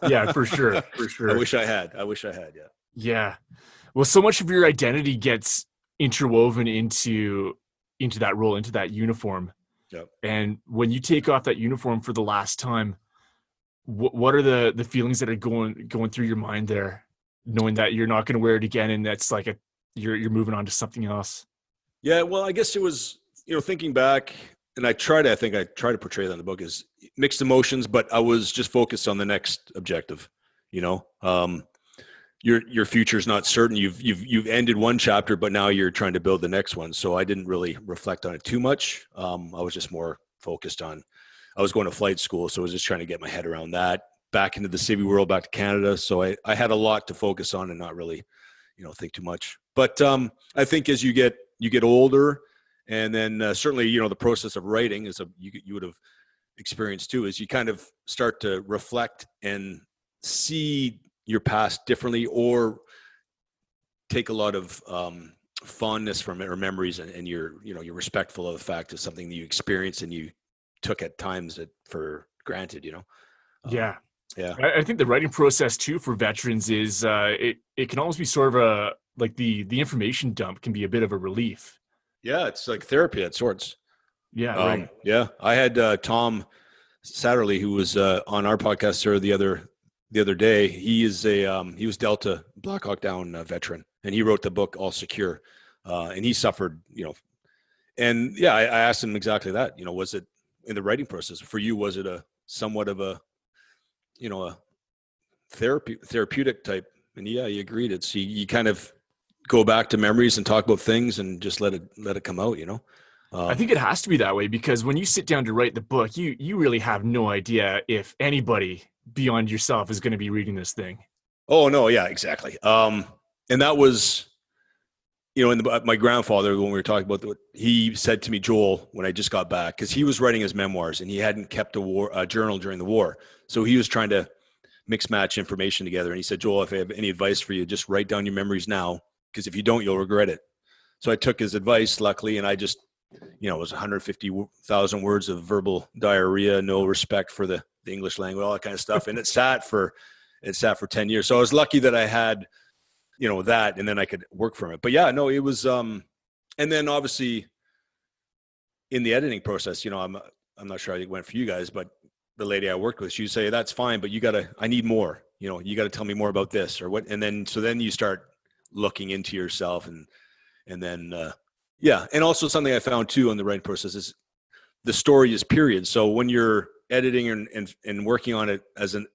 Yeah, for sure, for sure. I wish I had, yeah. Yeah. Well, so much of your identity gets interwoven into that role, into that uniform. Yep. And when you take off that uniform for the last time, what are the feelings that are going through your mind there, knowing that you're not going to wear it again, and that's like you're moving on to something else? Yeah, well, I guess it was, thinking back, and I think I try to portray that in the book as mixed emotions, but I was just focused on the next objective. Your future's not certain. You've ended one chapter, but now you're trying to build the next one. So I didn't really reflect on it too much. I was just more focused on, I was going to flight school, so I was just trying to get my head around that, back into the civvy world, back to Canada. So I had a lot to focus on and not really, think too much. But I think as you get older, and then certainly, the process of writing is you would have experienced too, is you kind of start to reflect and see your past differently, or take a lot of fondness from it, or memories, and you're respectful of the fact of something that you experienced and you took at times for granted. Yeah. Yeah. I think the writing process too for veterans is it can almost be sort of a, like the information dump can be a bit of a relief. Yeah, it's like therapy at sorts. Yeah, right. Yeah, I had Tom Satterley, who was on our podcast, sir, the other day. He was Delta Black Hawk Down veteran, and he wrote the book All Secure, and he suffered, and yeah, I asked him exactly that. Was it in the writing process for you? Was it a somewhat of a a therapeutic type? And yeah, he agreed. It's you kind of go back to memories and talk about things and just let it come out. I think it has to be that way, because when you sit down to write the book, you really have no idea if anybody beyond yourself is going to be reading this thing. Oh no, yeah, exactly. And that was, my grandfather, when we were talking about he said to me, Joel, when I just got back, because he was writing his memoirs and he hadn't kept a journal during the war, so he was trying to mix match information together. And he said, Joel, if I have any advice for you, just write down your memories now, because if you don't, you'll regret it. So I took his advice, luckily, and I just, it was 150,000 words of verbal diarrhea, no respect for the English language, all that kind of stuff. And it sat for 10 years. So I was lucky that I had, that, and then I could work from it. But yeah, no, it was, and then obviously in the editing process, I'm not sure how it went for you guys, but the lady I worked with, she'd say, that's fine, but I need more, you got to tell me more about this or what. And then, so then you start looking into yourself, and then, yeah. And also something I found too in the writing process is the story is period. So when you're editing and working on it as an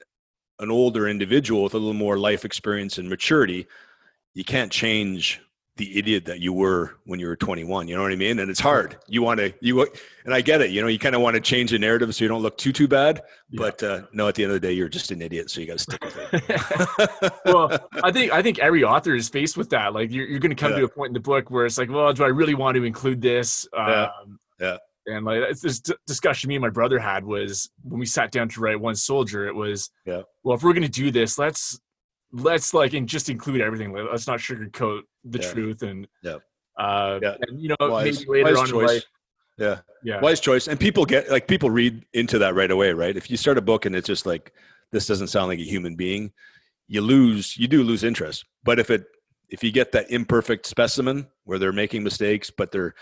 older individual with a little more life experience and maturity, you can't change the idiot that you were when you were 21. You know what I mean? And it's hard. And I get it. You kind of want to change the narrative so you don't look too bad. Yeah. But no, at the end of the day, you're just an idiot. So you got to stick with it. Well, I think every author is faced with that. Like you're going to come to a point in the book where it's like, well, do I really want to include this? Yeah. And like it's this discussion me and my brother had was when we sat down to write One Soldier. It was, well, if we're going to do this, let's like and just include everything. Let's not sugarcoat the truth. And and maybe later on in life. Yeah. Wise choice. And people read into that right away, right? If you start a book and it's just like, this doesn't sound like a human being, you do lose interest. But if you get that imperfect specimen where they're making mistakes, but you're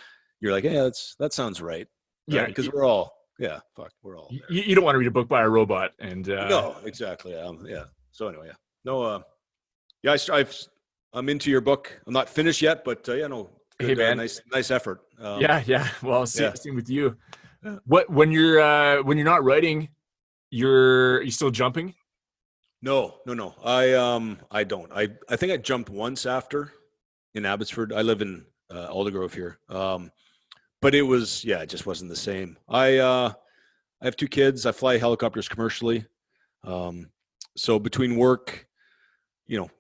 like, yeah, that sounds right. Yeah. Because we're all, we're all. You don't want to read a book by a robot. And no, exactly. Yeah. So anyway, yeah. No, I'm into your book. I'm not finished yet, but good, hey man, nice effort. Yeah. Well, same with you. What when you're not writing, you still jumping? No. I don't. I think I jumped once after in Abbotsford. I live in Aldergrove here. but it was, yeah, it just wasn't the same. I have two kids. I fly helicopters commercially. So between work,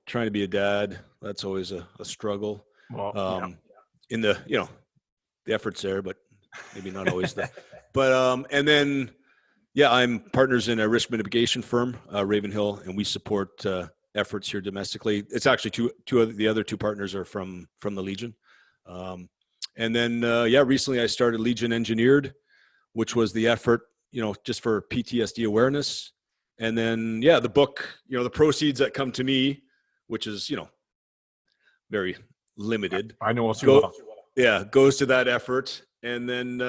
trying to be a dad, that's always a struggle. Well, yeah. In the, the effort's there, but maybe not always and then, yeah, I'm partners in a risk mitigation firm, Ravenhill, and we support efforts here domestically. It's actually two of the other two partners are from the Legion. And then, recently I started Legion Engineered, which was the effort, just for PTSD awareness. And then, the book, the proceeds that come to me, which is, very limited. I know all too well. Yeah, goes to that effort. And then,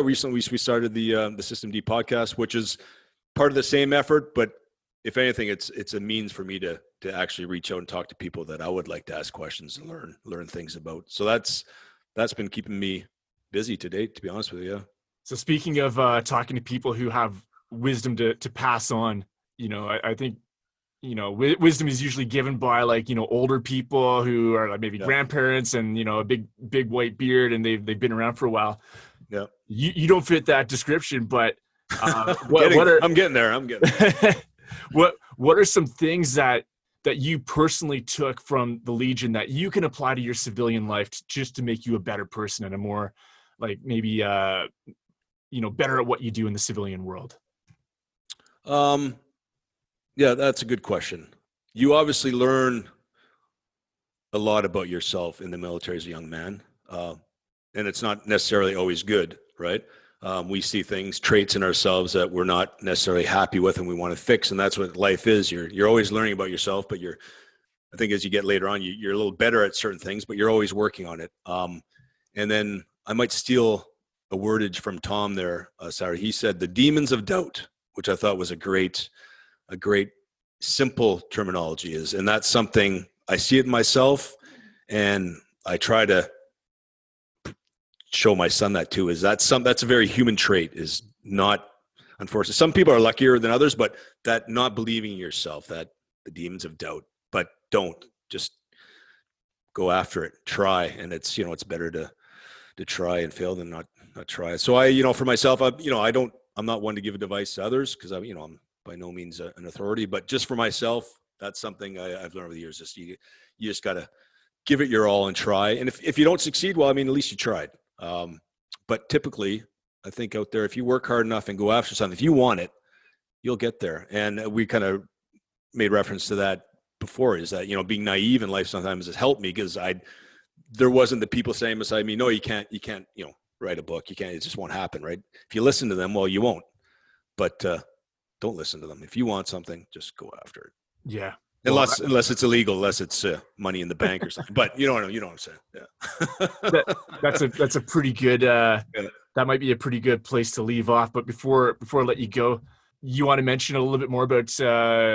recently we started the System D podcast, which is part of the same effort. But if anything, it's a means for me to actually reach out and talk to people that I would like to ask questions and learn things about. So that's been keeping me busy to date, to be honest with you. Yeah. So speaking of talking to people who have wisdom to pass on, I think, wisdom is usually given by older people who are maybe grandparents and, a big white beard and they've been around for a while. Yeah. You don't fit that description, but I'm getting there. What are some things that you personally took from the Legion that you can apply to your civilian life just to make you a better person and a more maybe better at what you do in the civilian world? Yeah, that's a good question. You obviously learn a lot about yourself in the military as a young man. And it's not necessarily always good, right? We see traits in ourselves that we're not necessarily happy with and we want to fix. And that's what life is. You're always learning about yourself, but I think as you get later on, you're a little better at certain things, but you're always working on it. And then I might steal a wordage from Tom there, Sarah. He said the demons of doubt, which I thought was a great simple terminology and that's something I see it in myself. And I try to show my son that too, that's a very human trait, is not, unfortunately, some people are luckier than others, but that not believing in yourself, that the demons of doubt, but don't just go after it, try. And it's, it's better to try and fail than not try. So I, for myself, I'm not one to give advice to others because I'm by no means an authority, but just for myself, that's something I've learned over the years. Just you just got to give it your all and try. And if you don't succeed, well, at least you tried. But typically, I think out there, if you work hard enough and go after something, if you want it, you'll get there. And we kind of made reference to that before, is that, being naive in life sometimes has helped me because there wasn't the people saying beside me, no, you can't, write a book. You can't, it just won't happen. Right. If you listen to them, well, you won't, but, don't listen to them. If you want something, just go after it. Yeah. Unless it's illegal, unless it's money in the bank or something. But you know what I'm saying. Yeah. That's a pretty good. That might be a pretty good place to leave off. But before I let you go, you want to mention a little bit more about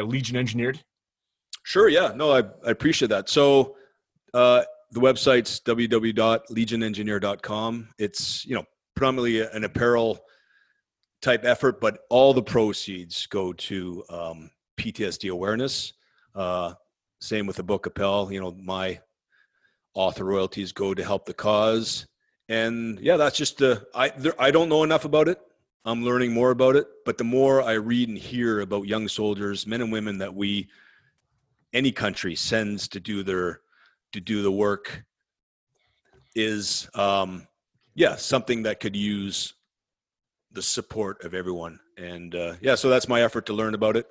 Legion Engineered? Sure. Yeah. No, I appreciate that. So the website's www.legionengineer.com. It's predominantly an apparel type effort, but all the proceeds go to PTSD awareness. Same with the book Appel. My author royalties go to help the cause. And that's just I don't know enough about it. I'm learning more about it, but the more I read and hear about young soldiers, men and women that any country sends to do the work, is something that could use the support of everyone. And so that's my effort to learn about it.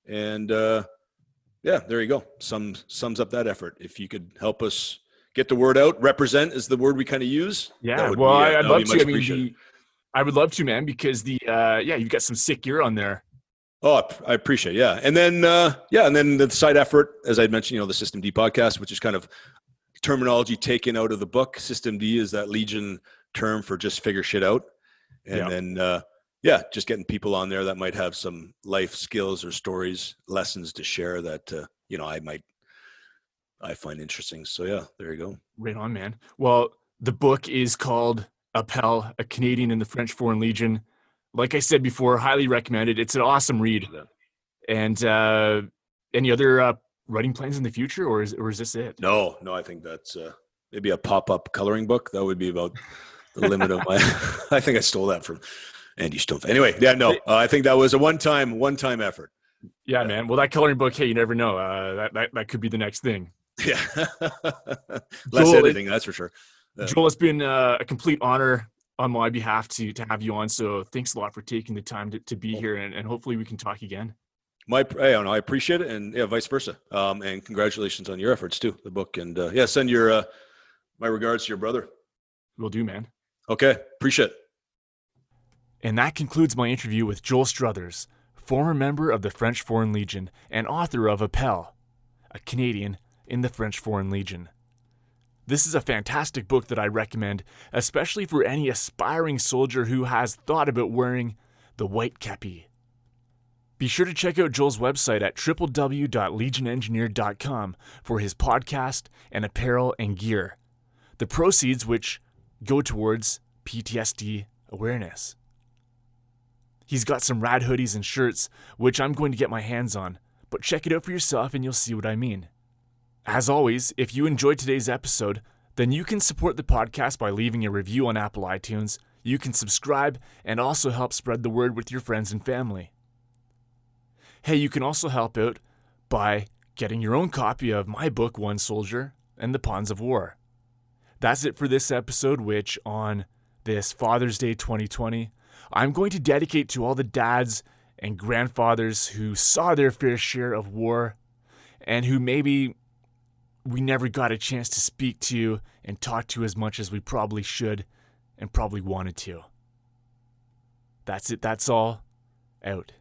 And there you go. Sums up that effort. If you could help us get the word out, represent is the word we kind of use. Yeah. Well, I'd love to. I would love to, man, because you've got some sick gear on there. Oh, I appreciate it. Yeah. And then, and then the side effort, as I mentioned, the System D podcast, which is kind of terminology taken out of the book. System D is that Legion term for just figure shit out. And then, just getting people on there that might have some life skills or stories, lessons to share that, I find interesting. So there you go. Right on, man. Well, the book is called Appel, a Canadian in the French Foreign Legion. Like I said before, highly recommended. It's an awesome read. And any other writing plans in the future, or is this it? No, I think that's maybe a pop-up coloring book. That would be about the limit of my. I think I stole that from Andy Stumpf. Anyway, yeah, no, I think that was a one-time effort. Yeah, man. Well, that coloring book, hey, you never know. That could be the next thing. Yeah, less Joel, editing, that's for sure. Joel, it's been a complete honor on my behalf to have you on. So thanks a lot for taking the time to be here, and hopefully we can talk again. I appreciate it, and yeah, vice versa. And congratulations on your efforts too, the book, and yeah, send your my regards to your brother. Will do, man. Okay, appreciate it. And that concludes my interview with Joel Struthers, former member of the French Foreign Legion and author of Appel, a Canadian in the French Foreign Legion. This is a fantastic book that I recommend, especially for any aspiring soldier who has thought about wearing the white kepi. Be sure to check out Joel's website at www.legionengineer.com for his podcast and apparel and gear, the proceeds which go towards PTSD awareness. He's got some rad hoodies and shirts, which I'm going to get my hands on, but check it out for yourself and you'll see what I mean. As always, if you enjoyed today's episode, then you can support the podcast by leaving a review on Apple iTunes. You can subscribe and also help spread the word with your friends and family. Hey, you can also help out by getting your own copy of my book, One Soldier and the Pawns of War. That's it for this episode, which on this Father's Day 2020, I'm going to dedicate to all the dads and grandfathers who saw their fair share of war and who maybe we never got a chance to speak to and talk to as much as we probably should and probably wanted to. That's it. That's all. Out.